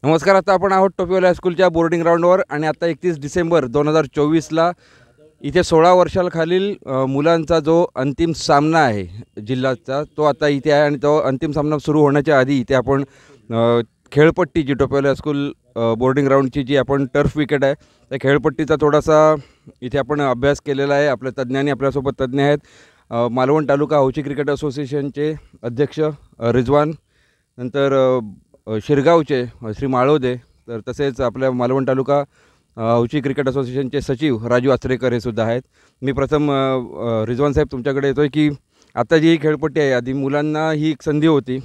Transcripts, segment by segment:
नमस्कार. आता आपण आहोत टोपीवाला हायस्कूलच्या बोर्डिंग ग्राउंडवर आणि आता 31 डिसेंबर 2024ला इथे 16 वर्षाखालील मुलांचा जो अंतिम सामना आहे जिल्ह्याचा, तो आता इथे आहे. आणि तो अंतिम सामना सुरू होण्याच्या आधी इथे आपण खेळपट्टी, जी टोपीवाला हायस्कूल बोर्डिंग ग्राउंडची जी आपण टर्फ विकेट आहे, त्या खेळपट्टीचा थोडासा इथे आपण अभ्यास केलेला आहे. आपल्या तज्ज्ञांनी आपल्यासोबत तज्ज्ञ आहेत. मालवण तालुका हौशी क्रिकेट असोसिएशनचे अध्यक्ष रिजवान, नंतर शिरगावचे श्री माळोदे, तर तसेच आपल्या मालवण तालुका हौशी क्रिकेट असोसिएशनचे सचिव राजू आचरेकर हे सुद्धा आहेत. मी प्रथम रिजवान साहेब तुमच्याकडे येतो आहे की आता जी ही खेळपट्टी आहे, आधी मुलांना ही एक संधी होती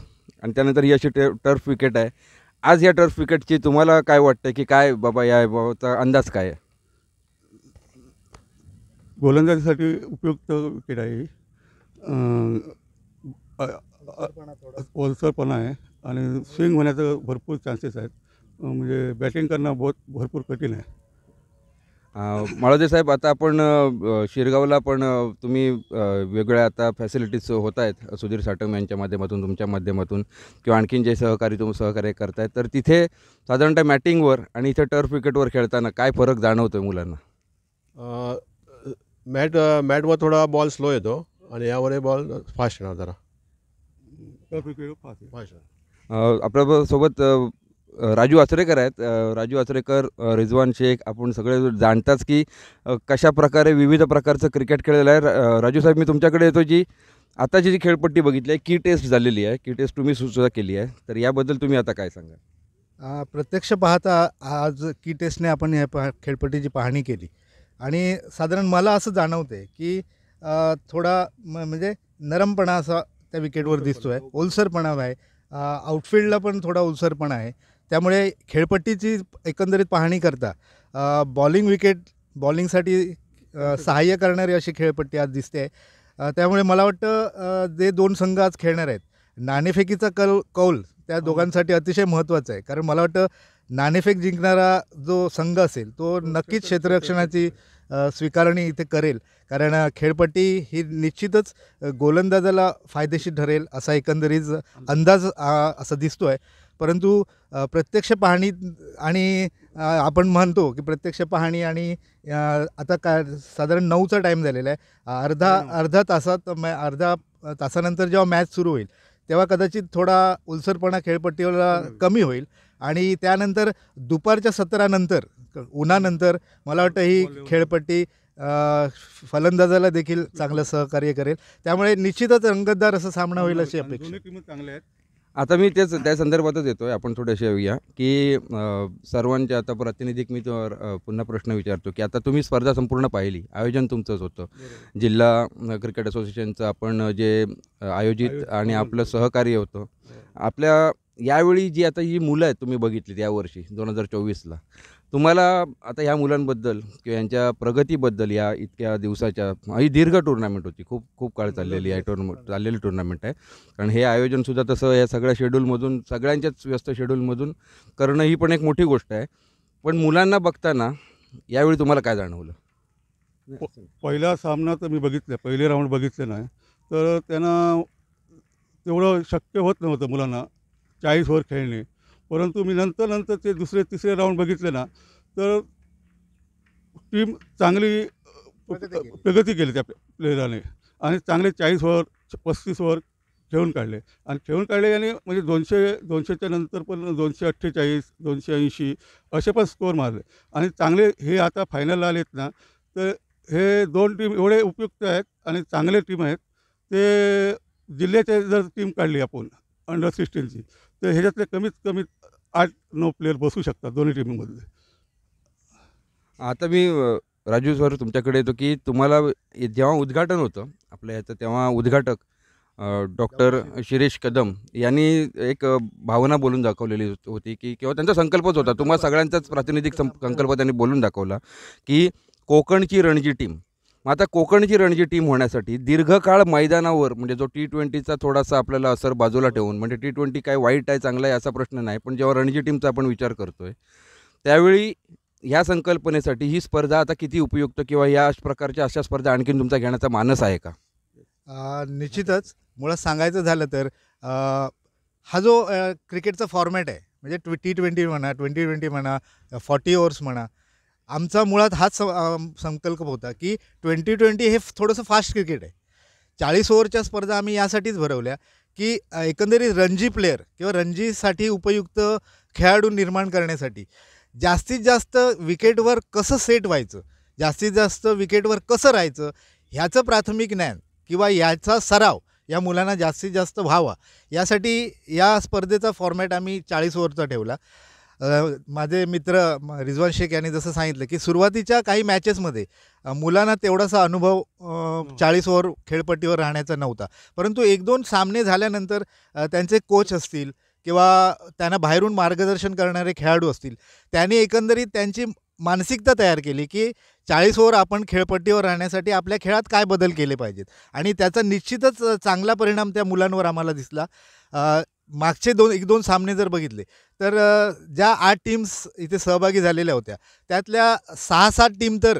आणि त्यानंतर ही अशी टर्फ विकेट आहे. आज या टर्फ विकेटची तुम्हाला काय वाटतं की काय बाबा या बाबाचा अंदाज काय आहे? गोलंदाजीसाठी उपयुक्त विकेट आहे. ओलसरपणा आहे आणि स्विंग होण्याचं भरपूर चान्सेस आहेत. म्हणजे बॅटिंग करणं भरपूर कठीण आहे. माळोदे साहेब, आता आपण शिरगावला पण तुम्ही वेगळ्या आता फॅसिलिटीज होत आहेत सुधीर साटम यांच्या माध्यमातून, तुमच्या माध्यमातून किंवा आणखीन जे सहकार्य करतायत, तर तिथे साधारणतः मॅटिंगवर आणि इथे टर्फ विकेटवर खेळताना काय फरक जाणवतो आहे मुलांना? मॅटवर थोडा बॉल स्लो येतो आणि यावर बॉल फास्ट येणार जरा. टर्फ विकेट फास्ट आपल्यासोबत राजू आचरेकर आहेत. राजू आचरेकर, रिजवान शेख, आपण सगळे जाणताच की कशा प्रकारे विविध प्रकारचं क्रिकेट खेळलेलं आहे. राजू साहेब, मी तुमच्याकडे येतो. जी आताची जी खेळपट्टी बघितली आहे, की टेस्ट झालेली आहे, की टेस्ट तुम्ही सुद्धा केली आहे, तर याबद्दल तुम्ही आता काय सांगा? प्रत्यक्ष पाहता आज की टेस्टने आपण ह्या खेळपट्टीची पाहणी केली आणि साधारण मला असं जाणवते की थोडा म्हणजे नरमपणा असा त्या विकेटवर दिसतो आहे, ओलसरपणा आहे. आउटफील्डला पण थोडा ओलसरपणा आहे. त्यामुळे खेळपट्टीची एकंदरीत पाहणी करता बॉलिंगसाठी सहाय्य करणारी अशी खेळपट्टी आज दिसते आहे. त्यामुळे मला वाटतं जे दोन संघ आज खेळणार आहेत, नाणेफेकीचा कौल त्या दोघांसाठी अतिशय महत्त्वाचा आहे. कारण मला वाटतं नाणेफेक जिंकणारा जो संघ असेल तो नक्कीच क्षेत्ररक्षणाची स्वीकारणी इथे करेल. कारण खेळपट्टी ही निश्चितच गोलंदाजाला फायदेशीर ठरेल असा एकंदरीत अंदाज असा दिसतो आहे. परंतु प्रत्यक्ष पाहणी आणि आपण म्हणतो की प्रत्यक्ष पाहणी आणि आता साधारण 9चा टाईम झालेला आहे. अर्धा तासानंतर जेव्हा मॅच सुरू होईल तेव्हा कदाचित थोडा उलसरपणा खेळपट्टीवर कमी होईल आणि त्यानंतर दुपारच्या सत्रानंतर, उन्हानंतर मला वाटतं ही खेळपट्टी फलंदाजाला देखील चांगलं सहकार्य करेल. त्यामुळे निश्चितच रंगतदार असा सामना होईल अशी अपेक्षा. दोन्ही टीम चांगल्या आहेत. आता मी त्या संदर्भातच येतो आहे. आपण थोडेसे येऊया की सर्वांच्या आता प्रातिनिधिक मी पुन्हा प्रश्न विचारतो की आता तुम्ही स्पर्धा संपूर्ण पाहिली, आयोजन तुमचंच होतं, जिल्हा क्रिकेट असोसिएशनचं आपण जे आयोजित आणि आपलं सहकार्य होतं. आपल्या यावेळी जी आता ही मुलं आहेत तुम्ही बघितलीत यावर्षी 2024ला, तुम्हाला आता ह्या मुलांबद्दल किंवा यांच्या प्रगतीबद्दल, या इतक्या दिवसाच्या ही दीर्घ टुर्नामेंट होती, खूप काळ चाललेली आहे, चाललेली टुर्नामेंट आहे. कारण हे आयोजनसुद्धा तसं या सगळ्या शेड्यूलमधून, सगळ्यांच्याच व्यस्त शेड्यूलमधून करणं ही पण एक मोठी गोष्ट आहे. पण मुलांना बघताना यावेळी तुम्हाला काय जाणवलं? पहिला सामना तर मी बघितला, पहिले राऊंड बघितले नाही, तर त्यांना तेवढं शक्य होत नव्हतं मुलांना 40 ओव्हर खेळणे. परंतु मी नंतर ते दुसरे तिसरे राऊंड बघितले ना, तर टीम चांगली प्रगती केली त्या प्लेयराने आणि चांगले 40 ओव्हर 35 ओव्हर खेळून काढले आणि म्हणजे 200च्या नंतर पण 248 280 असे पण स्कोअर मारले आणि चांगले हे आता फायनलला आलेत ना, तर हे दोन टीम एवढे उपयुक्त आहेत आणि चांगले टीम आहेत. ते जिल्ह्याचे जर टीम काढली आपण अंडर 16ची, तर ह्याच्यातले कमीत कमी 8-9 प्लेयर बसू शकतात दोन्ही टीममधले. आता मी राजू सर तुमच्याकडे येतो की तुम्हाला जेव्हा उद्घाटन होतं आपल्या ह्याचं, तेव्हा उद्घाटक डॉक्टर शिरीष कदम यांनी एक भावना बोलून दाखवलेली होती की, किंवा त्यांचा संकल्पच होता, तुम्हाला सगळ्यांचाच प्रातिनिधिक संकल्प त्यांनी बोलून दाखवला की कोकणची रणजी टीम. मग आता कोकणची रणजी टीम होण्यासाठी दीर्घकाळ मैदानावर, म्हणजे जो T20चा थोडासा आपल्याला असर बाजूला ठेवून, म्हणजे T20 काय वाईट आहे चांगला आहे असा प्रश्न नाही, पण जेव्हा रणजी टीमचा आपण विचार करतो आहे त्यावेळी ह्या संकल्पनेसाठी ही स्पर्धा आता किती उपयुक्त, किंवा या प्रकारच्या अशा स्पर्धा आणखीन तुमचा घेण्याचा मानस आहे का? निश्चितच मुळात सांगायचं झालं तर हा जो क्रिकेटचा फॉर्मॅट आहे, म्हणजे T20 म्हणा, 2020 म्हणा, 40 ओव्हर्स म्हणा, आमचा मुळात हाच संकल्प होता की 2020 हे थोडंसं फास्ट क्रिकेट आहे. 40 ओव्हरच्या स्पर्धा आम्ही यासाठीच भरवल्या की एकंदरीत रणजी प्लेयर किंवा रणजीसाठी उपयुक्त खेळाडू निर्माण करण्यासाठी जास्तीत जास्त विकेटवर कसं सेट व्हायचं, जास्तीत जास्त विकेटवर कसं राहायचं, ह्याचं प्राथमिक ज्ञान किंवा याचा सराव या मुलांना जास्तीत जास्त व्हावा, यासाठी या स्पर्धेचा फॉर्मॅट आम्ही 40 ओव्हरचा ठेवला. माझे मित्र रिजवान शेख यांनी जसं सांगितलं की सुरुवातीच्या काही मॅचेसमध्ये मुलांना तेवढासा अनुभव 40 ओव्हर खेळपट्टीवर राहण्याचा नव्हता. परंतु 1-2 सामने झाल्यानंतर त्यांचे कोच असतील किंवा त्यांना बाहेरून मार्गदर्शन करणारे खेळाडू असतील, त्यांनी एकंदरीत त्यांची मानसिकता तयार केली की 40 ओव्हर आपण खेळपट्टीवर राहण्यासाठी आपल्या खेळात काय बदल केले पाहिजेत, आणि त्याचा निश्चितच चांगला परिणाम त्या मुलांवर आम्हाला दिसला. मागचे 1-2 सामने जर बघितले तर ज्या 8 टीम्स इथे सहभागी झालेल्या होत्या त्यातल्या 6-7 टीम तर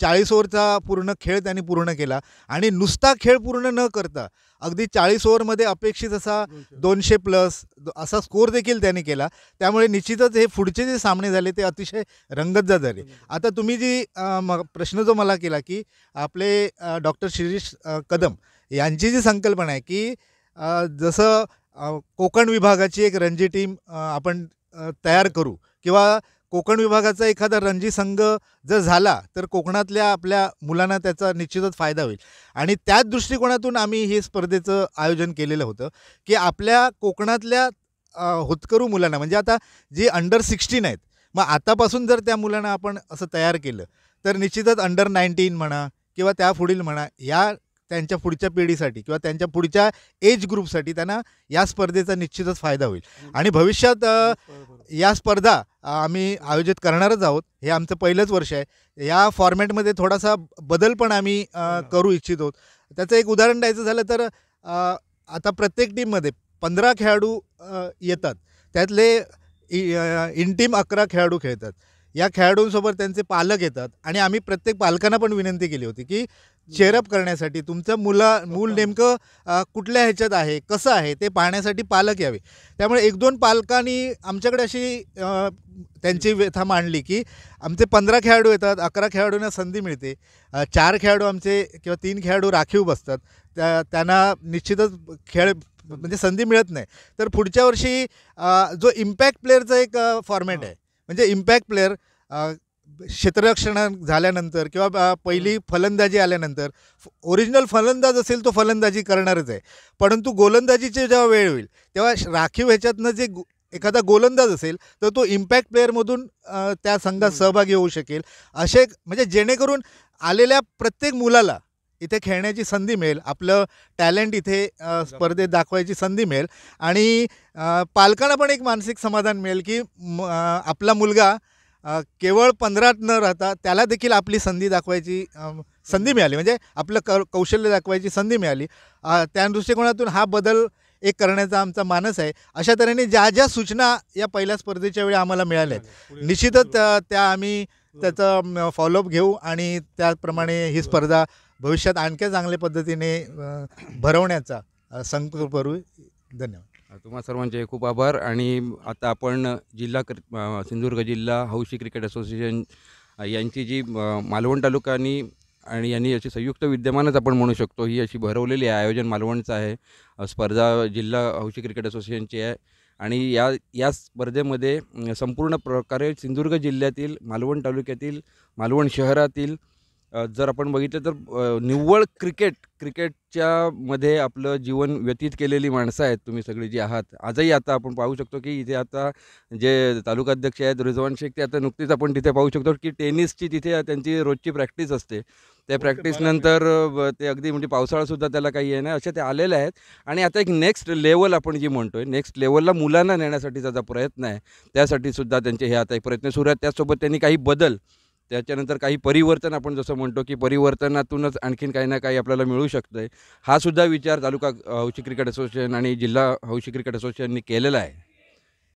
40 ओव्हरचा पूर्ण खेळ त्यांनी पूर्ण केला, आणि नुसता खेळ पूर्ण न करता अगदी 40 ओव्हरमध्ये अपेक्षित असा 200+ असा स्कोअर देखील त्यांनी केला. त्यामुळे निश्चितच हे पुढचे जे सामने झाले ते अतिशय रंगतदार झाले. आता तुम्ही जी प्रश्न जो मला केला की आपले डॉक्टर शिरीष कदम यांची जी संकल्पना आहे की जसं कोकण विभागाची एक रणजी टीम आपण तयार करू किंवा कोकण विभागाचा एखादा रणजी संघ जर झाला तर कोकणातल्या आपल्या मुलांना त्याचा निश्चितच फायदा होईल, आणि त्याच दृष्टिकोनातून आम्ही हे स्पर्धेचं आयोजन केलेलं होतं की आपल्या कोकणातल्या होतकरू मुलांना, म्हणजे आता जी अंडर 16 आहेत, मग आतापासून जर त्या मुलांना आपण असं तयार केलं तर निश्चितच अंडर 19 म्हणा किंवा त्या पुढील म्हणा, या त्यांच्या पुढच्या पिढीसाठी किंवा त्यांच्या पुढच्या एज ग्रुपसाठी त्यांना या स्पर्धेचा निश्चितच फायदा होईल. आणि भविष्यात या स्पर्धा आम्ही आयोजित करणारच आहोत. हे आमचं पहिलंच वर्ष आहे. या फॉर्मॅटमध्ये थोडासा बदल पण आम्ही करू इच्छित आहोत. त्याचं एक उदाहरण द्यायचं झालं तर आता प्रत्येक टीममध्ये 15 खेळाडू येतात, त्यातले इन टीम 11 खेळाडू खेळतात. या खेळाडूंसोबत त्यांचे पालक येतात, आणि आम्ही प्रत्येक पालकांना पण विनंती केली होती की चेअरअप करण्यासाठी तुमचं मूल नेमकं कुठल्या ह्याच्यात आहे, कसं आहे ते पाहण्यासाठी पालक यावे. त्यामुळे 1-2 पालकांनी आमच्याकडे अशी त्यांची व्यथा मांडली की आमचे 15 खेळाडू येतात, 11 खेळाडूंना संधी मिळते, 4 खेळाडू आमचे किंवा 3 खेळाडू राखीव बसतात, त्यांना निश्चितच खेळ म्हणजे संधी मिळत नाही. तर पुढच्या वर्षी जो इम्पॅक्ट प्लेअरचा एक फॉर्मॅट आहे, म्हणजे इम्पॅक्ट प्लेअर क्षेत्ररक्षण झाल्यानंतर किंवा पहिली फलंदाजी आल्यानंतर ओरिजिनल फलंदाज असेल तो फलंदाजी करणारच आहे, परंतु गोलंदाजीची जेव्हा वेळ होईल तेव्हा राखीव ह्याच्यातनं जे एखादा गोलंदाज असेल तर तो इम्पॅक्ट प्लेअरमधून त्या संघात सहभागी होऊ शकेल. असे म्हणजे जेणेकरून आलेल्या प्रत्येक मुलाला इथे खेळण्याची संधी मिळेल, आपलं टॅलेंट इथे स्पर्धेत दाखवायची संधी मिळेल, आणि पालकांना पण एक मानसिक समाधान मिळेल की आपला मुलगा केवळ 15 न राहता त्याला देखील आपली संधी दाखवायची संधी मिळाली, म्हणजे आपलं कौशल्य दाखवायची संधी मिळाली. त्या दृष्टिकोनातून हा बदल एक करण्याचा आमचा मानस आहे. अशा तऱ्हेने ज्या ज्या सूचना या पहिल्या स्पर्धेच्या वेळी आम्हाला मिळाल्या आहेत, निश्चितच त्या आम्ही त्याचा फॉलोअप घेऊ आणि त्याप्रमाणे ही स्पर्धा भविष्यात आणखी चांगल्या पद्धतीने भरवण्याचा संकल्प करू. धन्यवाद. तुम्हा सर्वांचे खूप आभार. आणि आता आपण सिंधुदुर्ग जिल्हा हौशी क्रिकेट असोसिएशन यांची जी मालवण तालुक्यानी आणि यांनी अशी संयुक्त विद्यमानच आपण म्हणू शकतो, ही अशी भरवलेली आहे. आयोजन मालवणचं आहे, स्पर्धा जिल्हा हौशी क्रिकेट असोसिएशनची आहे, आणि या स्पर्धेमध्ये संपूर्ण प्रकारे सिंधुदुर्ग जिल्ह्यातील मालवण तालुक्यातील मालवण शहरातील जर आपण बघितलं तर निव्वळ क्रिकेटच्या मध्ये आपलं जीवन व्यतीत केलेली माणसं आहेत तुम्ही सगळी जी आहात. आजही आता आपण पाहू शकतो की इथे आता जे तालुकाध्यक्ष आहेत रिजवान शेख, ते आता नुकतीच आपण तिथे पाहू शकतो की टेनिसची तिथे त्यांची रोजची प्रॅक्टिस असते. त्या प्रॅक्टिसनंतर ते अगदी म्हणजे पावसाळासुद्धा त्याला काही आहे ना, अशा ते आलेले आहेत. आणि आता एक नेक्स्ट लेवल आपण जी म्हणतोय, नेक्स्ट लेवलला मुलांना नेण्यासाठी त्याचा प्रयत्न आहे. त्यासाठी सुद्धा त्यांचे हे आता एक प्रयत्न सुरू आहेत. त्याचसोबत त्यांनी काही बदल, त्याच्यानंतर काही परिवर्तन, आपण जसं म्हणतो की परिवर्तनातूनच आणखीन काही ना काही आपल्याला मिळू शकतं आहे, हा सुद्धा विचार तालुका हौशी क्रिकेट असोसिएशन आणि जिल्हा हौशी क्रिकेट असोसिएशननी केलेला आहे.